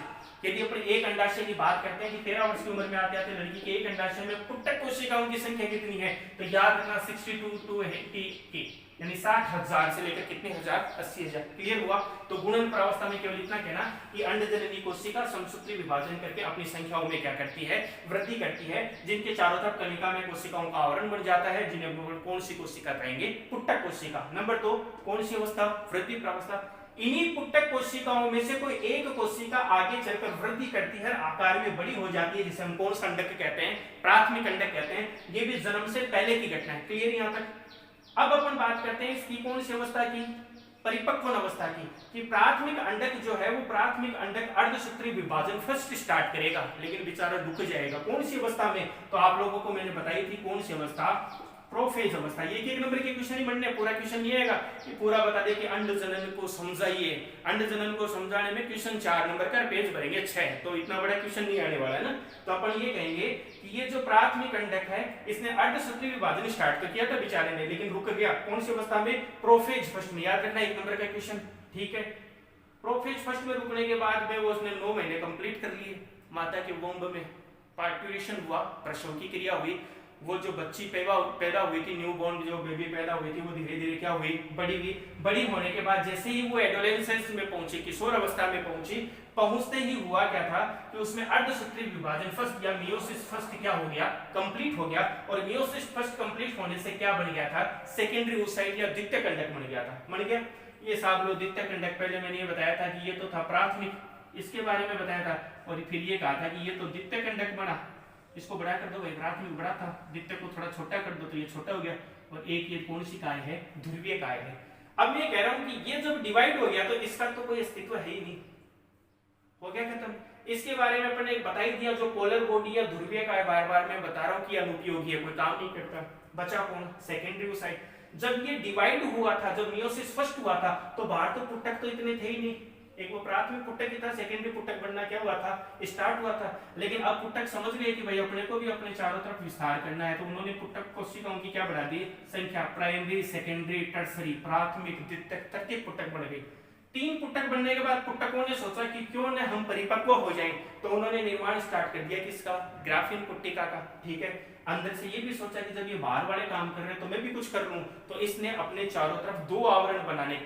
A: यदि अपन एक अंडाशय की बात करते हैं कि 13 वर्ष की उम्र में आते आते लड़की के एक अंडाशय में पुट्टक कोशिकाओं की संख्या कितनी है, तो याद रखना 62 to 80, यानी 60,000 से लेकर कितने हजार, 80,000। क्लियर हुआ। तो गुणन प्रावस्था में केवल इतना कहना कि अंडजननी कोशिका समसूत्री विभाजन करके अपनी संख्याओं में क्या करती है, वृद्धि करती है, जिनके चारों तरफ कणिका में कोशिकाओं का आवरण बन जाता है, जिन्हें कौन सी कोशिका कहेंगे, पुट्टक कोशिका। नंबर 2, कौन सी अवस्था, वृद्धि प्रावस्था। इन्हीं पुटक कोशिकाओं में से कोई एक कोशिका आगे चलकर वृद्धि करती है, आकार में बड़ी हो जाती है, जिसे हम कौन सा अंडक कहते हैं, प्राथमिक अंडक कहते हैं। ये भी जन्म से पहले की घटना है। क्लियर यहां तक। अब अपन बात करते हैं इसकी कौन सी अवस्था की, परिपक्व अवस्था की, कि प्राथमिक अंडक जो है वो प्राथमिक अंडक अर्धसूत्रीय विभाजन फर्स्ट स्टार्ट करेगा, लेकिन बेचारा रुक जाएगा। कौन सी अवस्था में, तो आप लोगों को मैंने बताई थी कौन सी अवस्था, प्रोफेज अवस्था। ये एक नंबर के क्वेश्चन ही बनने, पूरा क्वेश्चन ये आएगा कि पूरा बता दे कि अंड जनन को समझाइए। अंड जनन को समझाने में क्वेश्चन 4 नंबर का, पेज भरेंगे 6, तो इतना बड़ा क्वेश्चन नहीं आने वाला है ना। तो अपन ये कहेंगे कि ये जो प्राथमिक अंडक है इसने अर्धसूत्रीय विभाजन स्टार्ट तो किया था बेचारे ने, लेकिन रुक गया। कौन सी अवस्था में, प्रोफेज फर्स्ट में। याद रखना 1 नंबर का क्वेश्चन, ठीक है। प्रोफेज फर्स्ट में रुकने के बाद में वो उसने 9 महीने कंप्लीट कर लिए। माता के वोम्ब में पार्ट्यूरेशन हुआ, प्रसव की क्रिया हुई। वो जो बच्ची पैदा हुई थी, न्यू बॉर्न जो बेबी पैदा हुई थी, वो धीरे धीरे क्या हुई, बड़ी हुई। बड़ी होने के बाद जैसे ही वो एडोलेसेंस में पहुंची, किशोर अवस्था में पहुंची, पहुंचते ही हुआ क्या था कि उसमें अर्धसूत्रीय विभाजन फर्स्ट या मियोसिस फर्स्ट क्या हो गया, कंप्लीट हो गया। और मियोसिस फर्स्ट कंप्लीट होने से क्या बन गया था, सेकेंडरी oocyte या द्वितीयक अंडक बन गया था। बन गया ये साहब लोग द्वितीयक अंडक। पहले मैंने ये बताया था कि ये तो था प्राथमिक, इसके बारे में बताया था, और फिर ये कहा था कि ये तो द्वितीयक अंडक बना, इसको बड़ा कर दो भाई, प्राथमिक बड़ा था, द्वितीय को थोड़ा छोटा कर दो तो ये छोटा हो गया। और एक ये कौन सी काय है, ध्रुवीय काय है। अब मैं कह रहा हूं कि ये जब डिवाइड हो गया तो इसका तो कोई अस्तित्व है ही नहीं, हो गया खत्म। इसके बारे में अपन ने बता ही दिया, जो पोलर बॉडी या ध्रुवीय काय, बार बार मैं बता रहा हूं कि अनुपयोगी है, कोई काम नहीं करता। बचा कौन, सेकेंडरी oocyte। जब ये डिवाइड हुआ था, जब मियोसिस फर्स्ट हुआ था, तो बाहर तो पुटक तो इतने थे ही नहीं। एक वो प्राथमिक पुटक ही था, सेकेंडरी पुटक बनना क्या हुआ था, स्टार्ट हुआ था। लेकिन अब पुटक समझ गए कि भाई अपने को भी अपने चारों तरफ विस्तार करना है, तो उन्होंने पुटक कोशिकाओं की क्या बढ़ा दी, संख्या, प्राइमरी, सेकेंडरी, टर्सरी, प्राथमिक, द्वितीयक तक के पुटक बढ़ गई। 3 पुटक बनने के बाद पुटकों ने सोचा कि क्यों न हम परिपक्व हो जाएं, तो उन्होंने निर्माण स्टार्ट कर दिया किसका, ग्राफीन पुट्टिका का, ठीक है। अंदर से ये भी सोचा कि जब ये बाहर वाले काम कर रहे हैं तो मैं भी कुछ कर लूं, तो इसने अपने चारों तरफ 2 आवरण बनाने,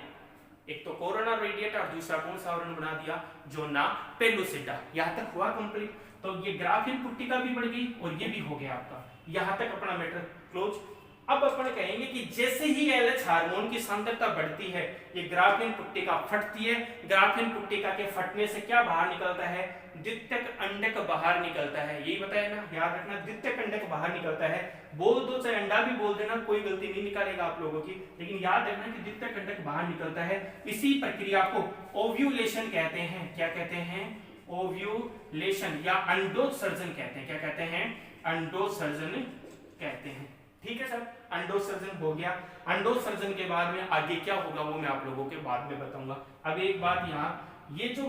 A: एक तो कोरोना रेडिएटर और दूसरा कौन सा आवरण बना दिया, जोना पेलुसिडा। यहां तक हुआ कंप्लीट। तो ये ग्राफीन पुट्टिका भी बढ़ गई और ये भी हो गया आपका, यहां तक अपना मैटर क्लोज। अब अपन कहेंगे कि जैसे ही एलएच हार्मोन की सांद्रता बढ़ती है, ये ग्राफीन पुट्टिका फटती है। ग्राफीन पुट्टिका के फटने से क्या बाहर निकलता है, द्वितीयक अंडक बाहर निकलता है। यही बताया ना, याद रखना, द्वितीयक अंडक बाहर निकलता है। बोल दो चाहे अंडा भी बोल देना, कोई गलती नहीं निकालेगा आप लोगों की, लेकिन याद रखना कि द्वितीयक अंडक बाहर निकलता है। इसी प्रक्रिया को ओव्यूलेशन कहते हैं। क्या कहते हैं, ओव्यूलेशन या अंडोत्सर्जन कहते हैं। क्या कहते हैं, अंडोत्सर्जन कहते हैं, ठीक है सर। अंडोत्सर्जन हो गया। अंडोत्सर्जन के बाद में आगे क्या होगा वो मैं आप लोगों के बाद में बताऊंगा। अब एक बात यहाँ, ये जो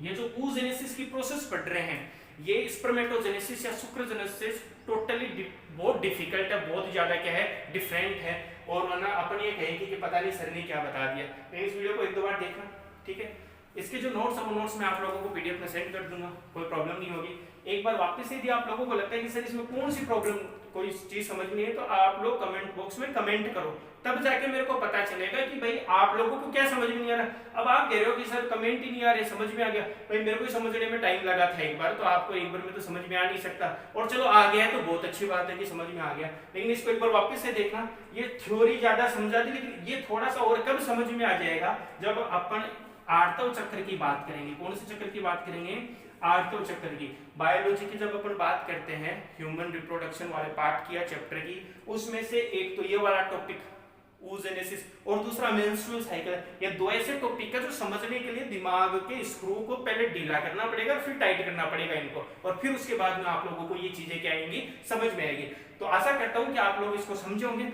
A: ये जो oogenesis की प्रोसेस पढ़ रहे हैं, ये स्पर्मेटोजेनेसिस या शुक्रजेनेसिस टोटली बहुत डिफिकल्ट है, बहुत ज्यादा क्या है, डिफरेंट है। और वरना अपन ये कहेंगे कि पता नहीं सर ने क्या बता दिया। इस वीडियो को 1-2 बार देखना, ठीक है। इसके जो नोट्स है वो नोट्स मैं आप लोगों को पीडीएफ में सेंड कर दूंगा, कोई प्रॉब्लम नहीं होगी। एक बार वापस से यदि आप लोगों को लगता है कि सर इसमें कौन सी प्रॉब्लम, कोई चीज समझ नहीं है, तो आप लोग कमेंट बॉक्स में कमेंट करो, तब जाके मेरे को पता चलेगा कि भाई आप लोगों को क्या समझ में नहीं आ रहा। अब आप कह रहे हो कि सर कमेंट ही नहीं आ रहे, समझ में आ गया। भाई मेरे को समझने में टाइम लगा था एक बार, तो आपको एक बार में तो समझ में आ नहीं सकता। और चलो आ गया तो बहुत अच्छी बात है कि समझ में आ गया, लेकिन इसको एक बार वापस से देखना। ये थ्योरी ज्यादा समझा दी, लेकिन ये थोड़ा सा और कब समझ में आ जाएगा, जब अपन आर्तव चक्र की बात करेंगे। कौन से चक्र की बात करेंगे, आर्तव चक्र की। बायोलॉजी की जब अपन बात करते हैं, ह्यूमन रिप्रोडक्शन वाले पार्ट की या चैप्टर की, उसमें से एक तो ये वाला टॉपिक oogenesis और दूसरा मेंस्ट्रुअल साइकिल। ये 2 ऐसे टॉपिक है जो समझने के लिए दिमाग के स्क्रू को पहले ढीला करना पड़ेगा, फिर टाइट करना पड़ेगा इनको, और फिर उसके बाद में आप लोगों को ये चीजें क्या आएंगी, समझ में आएगी। तो आशा करता हूं कि आप लोग इसको समझे होंगे।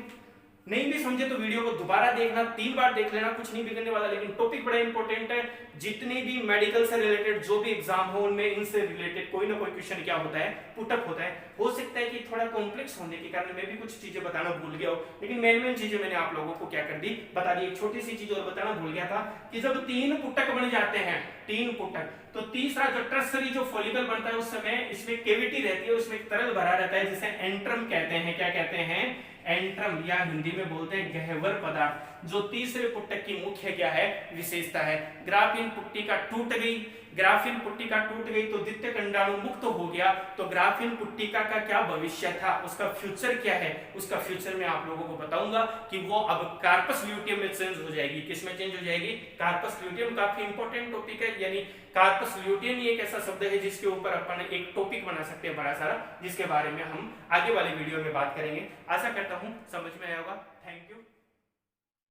A: नहीं भी समझे तो वीडियो को दोबारा देखना, 3 बार देख लेना, कुछ नहीं बिगड़ने वाला। लेकिन टॉपिक बड़ा इंपॉर्टेंट है। जितने भी मेडिकल से रिलेटेड जो भी एग्जाम हो, उनमें इनसे रिलेटेड कोई ना कोई क्वेश्चन क्या होता है, पुटअप होता है। हो सकता है कि थोड़ा कॉम्प्लेक्स होने के कारण मैं भी कुछ चीजें बताना भूल गया हूं, लेकिन मेन चीजें मैंने आप लोगों को क्या कर दी, बता दी। एक छोटी सी चीज और बताना भूल गया था कि जब 3 पुटक बन जाते हैं, 3 पुटक, तो तीसरा जो टर्सरी जो फॉलिकल बनता है, उस समय इसमें कैविटी रहती है, उसमें एक तरल भरा रहता है जिसे एंट्रम कहते हैं। क्या कहते हैं, एंट्रम, या हिंदी में बोलते हैं गह्वर पदार्थ। जो तीसरे पुटक की मुख्य क्या है, विशेषता है। ग्राफीन पुट्टिका टूट गई, ग्राफीन पुट्टिका टूट गई तो द्वितीयक अंडाणु मुक्त हो गया, तो ग्राफीन पुट्टिका का क्या भविष्य था, उसका फ्यूचर क्या है, उसका फ्यूचर मैं आप लोगों को बताऊंगा कि वो अब कार्पस ल्यूटियम में चेंज हो जाएगी। किसमें चेंज हो जाएगी? Corpus luteum. काफी इंपॉर्टेंट टॉपिक है, यानी कार्पस ल्यूटियम ही एक ऐसा शब्द है जिसके ऊपर अपन एक टॉपिक बना सकते हैं बड़ा सारा, जिसके बारे में हम आगे वाले वीडियो में बात करेंगे। आशा करता हूं समझ में आया होगा।